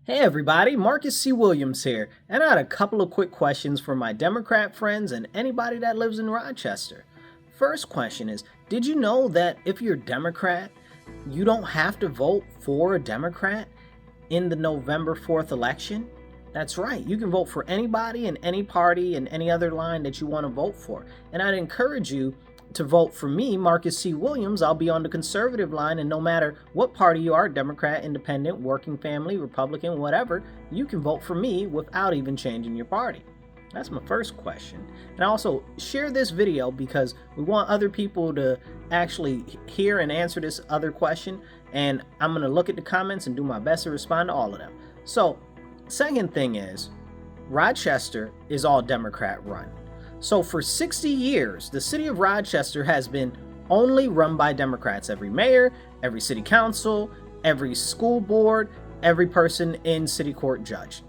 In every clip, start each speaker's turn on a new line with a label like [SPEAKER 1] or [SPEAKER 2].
[SPEAKER 1] Hey everybody, Marcus C. Williams here, and I had a couple of quick questions for my Democrat friends and anybody that lives in Rochester. First question is, did you know that if you're Democrat, you don't have to vote for a Democrat in the November 4th election? That's right, you can vote for anybody in any party and any other line that you want to vote for. And I'd encourage you to vote for me, Marcus C. Williams. I'll be on the conservative line, and no matter what party you are, Democrat, Independent, Working Family, Republican, whatever, you can vote for me without even changing your party. That's my first question. And also, share this video because we want other people to actually hear and answer this other question, and I'm going to look at the comments and do my best to respond to all of them. So, second thing is, Rochester is all Democrat run. So for 60 years, the city of Rochester has been only run by Democrats. Every mayor, every city council, every school board, every person in city court judge.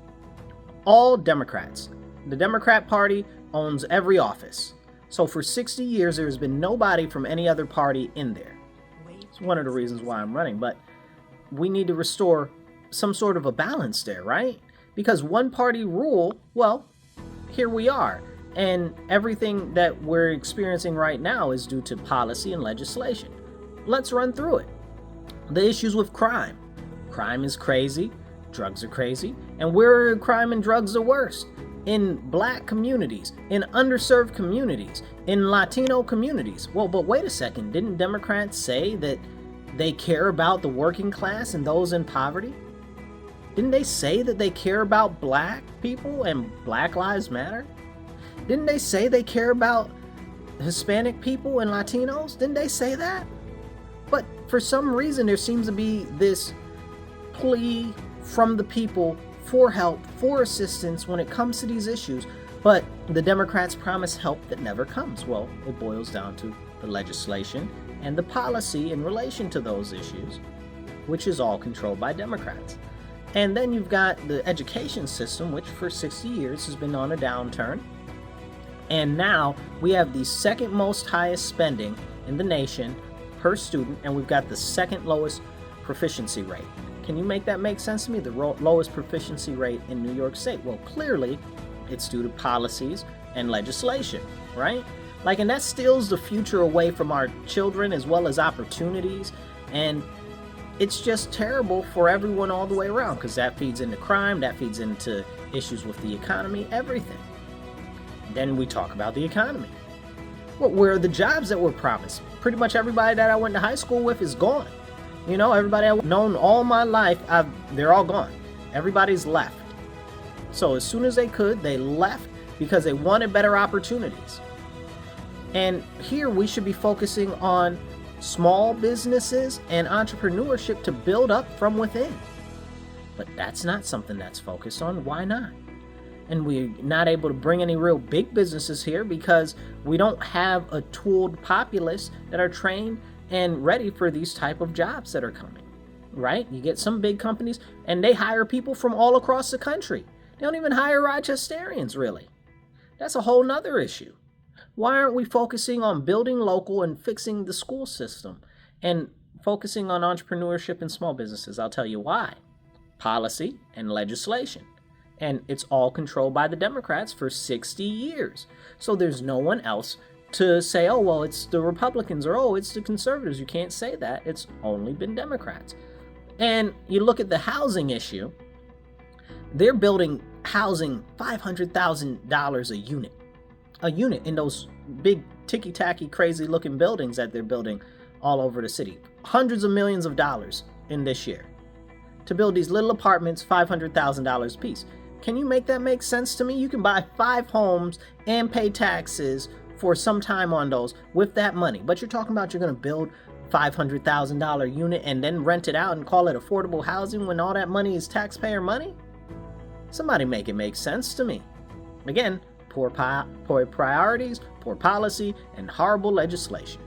[SPEAKER 1] All Democrats. The Democrat Party owns every office. So for 60 years, there's been nobody from any other party in there. It's one of the reasons why I'm running, but we need to restore some sort of a balance there, right? Because one party rule, well, here we are. And everything that we're experiencing right now is due to policy and legislation. Let's run through it. The issues with crime. Crime is crazy, drugs are crazy, and where crime and drugs are worst? In black communities, in underserved communities, in Latino communities. Well, but wait a second, didn't Democrats say that they care about the working class and those in poverty? Didn't they say that they care about black people and Black Lives Matter? Didn't they say they care about Hispanic people and Latinos? Didn't they say that? But for some reason, there seems to be this plea from the people for help, for assistance when it comes to these issues. But the Democrats promise help that never comes. Well, it boils down to the legislation and the policy in relation to those issues, which is all controlled by Democrats. And then you've got the education system, which for 60 years has been on a downturn. And now we have the second most highest spending in the nation per student, and we've got the second lowest proficiency rate. Can you make that make sense to me? The lowest proficiency rate in New York State. Well, clearly it's due to policies and legislation, right? And that steals the future away from our children as well as opportunities. And it's just terrible for everyone all the way around because that feeds into crime, that feeds into issues with the economy, everything. Then we talk about the economy. Well, where are the jobs that were promised? Pretty much everybody that I went to high school with is gone. You know, everybody I've known all my life, they're all gone. Everybody's left. So as soon as they could, they left because they wanted better opportunities. And here we should be focusing on small businesses and entrepreneurship to build up from within. But that's not something that's focused on. Why not? And we're not able to bring any real big businesses here because we don't have a tooled populace that are trained and ready for these type of jobs that are coming, right? You get some big companies and they hire people from all across the country. They don't even hire Rochesterians, really. That's a whole nother issue. Why aren't we focusing on building local and fixing the school system and focusing on entrepreneurship and small businesses? I'll tell you why. Policy and legislation. And it's all controlled by the Democrats for 60 years. So there's no one else to say, oh, well, it's the Republicans or, oh, it's the conservatives. You can't say that. It's only been Democrats. And you look at the housing issue, they're building housing $500,000 a unit. A unit in those big ticky-tacky, crazy-looking buildings that they're building all over the city. Hundreds of millions of dollars in this year. To build these little apartments, $500,000 a piece. Can you make that make sense to me? You can buy 5 homes and pay taxes for some time on those with that money. But you're talking about you're going to build $500,000 unit and then rent it out and call it affordable housing when all that money is taxpayer money? Somebody make it make sense to me. Again, poor priorities, poor policy, and horrible legislation.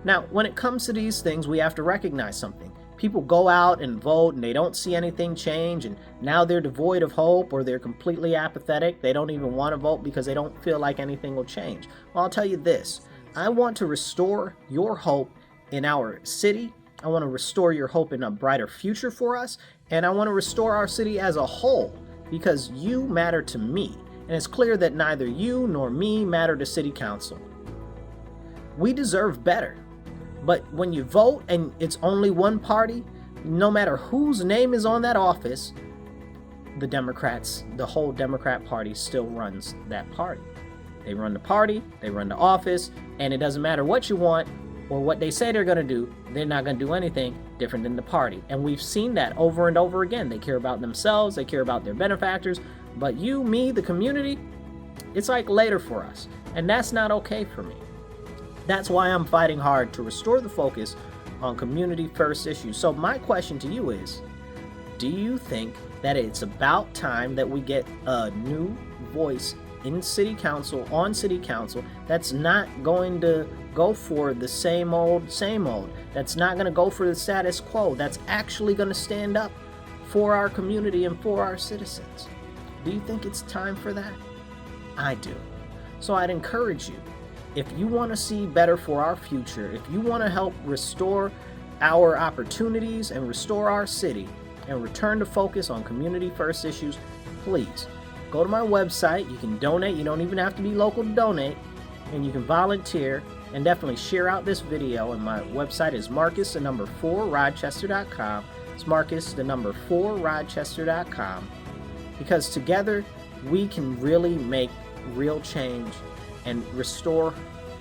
[SPEAKER 1] Now, when it comes to these things, we have to recognize something. People go out and vote and they don't see anything change, and now they're devoid of hope or they're completely apathetic. They don't even want to vote because they don't feel like anything will change. Well, I'll tell you this. I want to restore your hope in our city. I want to restore your hope in a brighter future for us. And I want to restore our city as a whole because you matter to me. And it's clear that neither you nor me matter to City Council. We deserve better. But when you vote and it's only one party, no matter whose name is on that office, the Democrats, the whole Democrat Party still runs that party. They run the party, they run the office, and it doesn't matter what you want or what they say they're going to do, they're not going to do anything different than the party. And we've seen that over and over again. They care about themselves, they care about their benefactors, but you, me, the community, it's like later for us. And that's not okay for me. That's why I'm fighting hard to restore the focus on community first issues. So my question to you is, do you think that it's about time that we get a new voice in City Council, on City Council, that's not going to go for the same old, that's not going to go for the status quo, that's actually going to stand up for our community and for our citizens? Do you think it's time for that? I do. So I'd encourage you, if you want to see better for our future, if you want to help restore our opportunities and restore our city and return to focus on community first issues, please go to my website. You can donate. You don't even have to be local to donate. And you can volunteer and definitely share out this video. And my website is Marcus4Rochester.com. It's Marcus4Rochester.com. Because together we can really make real change and restore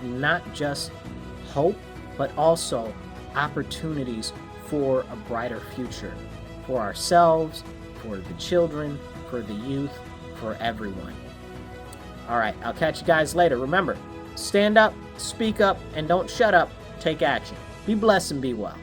[SPEAKER 1] not just hope, but also opportunities for a brighter future for ourselves, for the children, for the youth, for everyone. All right, I'll catch you guys later. Remember, stand up, speak up, and don't shut up. Take action. Be blessed and be well.